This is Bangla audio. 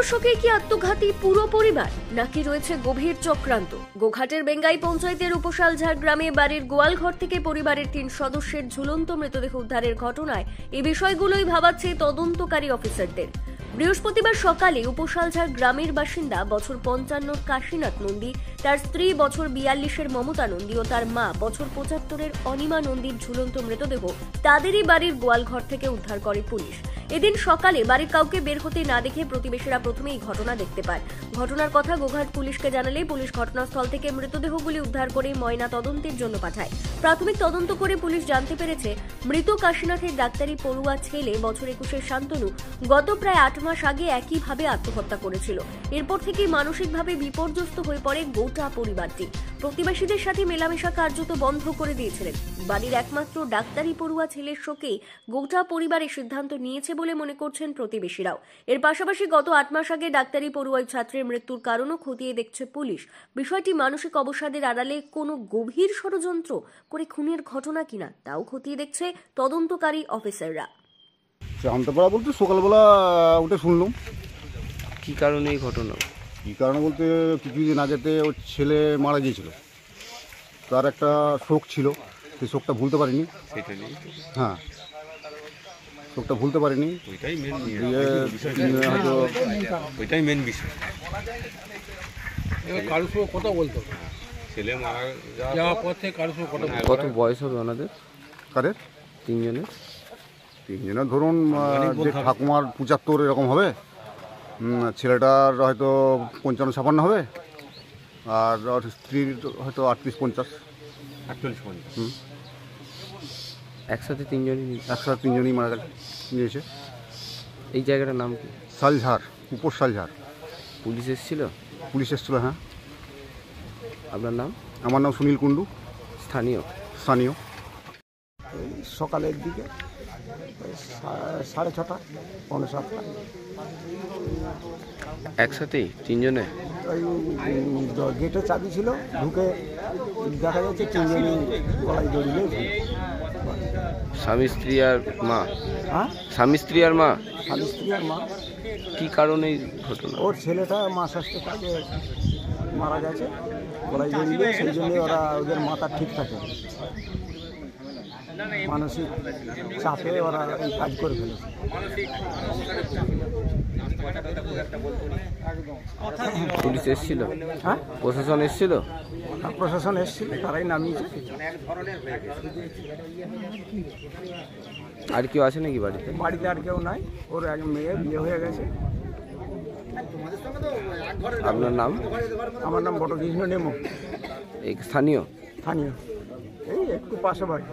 শোকে কি আত্মঘাতী পুরো পরিবার, নাকি রয়েছে গভীর চক্রান্ত? গোঘাটের বেঙ্গাই পঞ্চায়েতের উপশালঝাড় গ্রামে বাড়ির গোয়ালঘর থেকে পরিবারের 3 সদস্যের ঝুলন্ত মৃতদেহ উদ্ধারের ঘটনায় এই বিষয়গুলোই ভাবাচ্ছে তদন্তকারী অফিসারদের। বৃহস্পতিবার সকালে উপশালঝাড় গ্রামের বাসিন্দা বছর 55 কাশীনাথ নন্দী, তার স্ত্রী বছর 42 মমতা নন্দী ও তার মা বছর 75 অনিমা নন্দীর ঝুলন্ত মৃতদেহ তাদেরই বাড়ির গোয়ালঘর থেকে উদ্ধার করে পুলিশ। এদিন সকালে বাড়ির কাউকে বের হতে না দেখে প্রতিবেশীরা প্রথমেই ঘটনা দেখতে পায়। ঘটনার কথা গোঘাট পুলিশকে জানালে পুলিশ ঘটনাস্থল থেকে মৃতদেহগুলি উদ্ধার করে ময়না তদন্তের জন্য পাঠায়। প্রাথমিক তদন্ত করে পুলিশ জানতে পেরেছে, মৃত কাশীনাথের ডাক্তারি পড়ুয়া ছেলে বছর 21 শান্তনু গত প্রায় 8 মাস আগে একইভাবে আত্মহত্যা করেছিল। এরপর থেকেই মানসিকভাবে বিপর্যস্ত হয়ে পড়ে গোটা পরিবারটি। প্রতিবেশীদের সাথে মেলামেশা কার্যত বন্ধ করে দিয়েছিলেন। বাড়ির একমাত্র ডাক্তারি পড়ুয়া ছেলের শোকেই গোটা পরিবারের সিদ্ধান্ত নিয়েছে বলে মনে করছেন প্রতিবেশীরাও। এর পাশাপাশি গত 8 মাস আগে ডাক্তারি পড়ুয়া ছাত্রের মৃত্যুর কারণও খতিয়ে দেখছে পুলিশ। বিষয়টি মানসিক অবসাদের আড়ালে কোনো গভীর ষড়যন্ত্র করে খুনের ঘটনা কিনা তাও খতিয়ে দেখছে তদন্তকারী অফিসাররা। জানতে পারা বলতে সকালবেলা উঠে শুনলাম। কি কারণে এই ঘটনা? কী কারণে বলতে কিছুদিন আগেতে ওর ছেলে মারা গিয়েছিল, তার একটা শোক ছিল, সেই শোকটা ভুলতে পারিনি। হ্যাঁ, শোকটা ভুলতে পারিনি, ওইটাই মেন বিষয়। কারোর সঙ্গে কথা বলতো, ছেলে মারা যাওয়ার পর থেকে কারোর সঙ্গে কথা। কত বয়স হবে ওনাদের? কারের? তিনজনের ধরুন যে ঠাকুমার 75 এরকম হবে, ছেলেটার হয়তো 55-56 হবে, আর স্ত্রীর হয়তো 38-50। একসাথে তিনজনই মারা গিয়েছে। এই জায়গাটার নাম কি? শালঝাড়, উপশালঝাড়। পুলিশ এসেছিল? পুলিশ এসেছিল, হ্যাঁ। আপনার নাম? আমার নাম সুনীল কুণ্ডু। স্থানীয়? সকালের দিকে 6:30, 6:45। একসাথেই তিনজনে? ওই গেটে চাবি ছিল, ঢুকে দেখা যাচ্ছে তিনজনই গলায় দড়িয়ে। স্বামী স্ত্রী আর মা? হ্যাঁ, স্বামী স্ত্রী আর মা। কি কারণে ঘটনা? ওর ছেলেটা মাস আসতে আগে মারা গেছে, গলায় দড়িয়ে। সেই জন্য ওদের মাথা ঠিক থাকে, মানসিক চাপে ওরা এই কাজ করে ফেলেছে। পুলিশ এসেছিল? হ্যাঁ, প্রশাসন এসেছিল? প্রশাসন এসেছিল, তারাই নামিয়েছে। আর কেউ আছে নাকি বাড়িতে? বাড়িতে আর কেউ নাই, ওর এক মেয়ে বিয়ে হয়ে গেছে। আপনার নাম? আমার নাম বটকৃষ্ণ নেমো। এই স্থানীয়? এই একটু পাশে বাড়ি।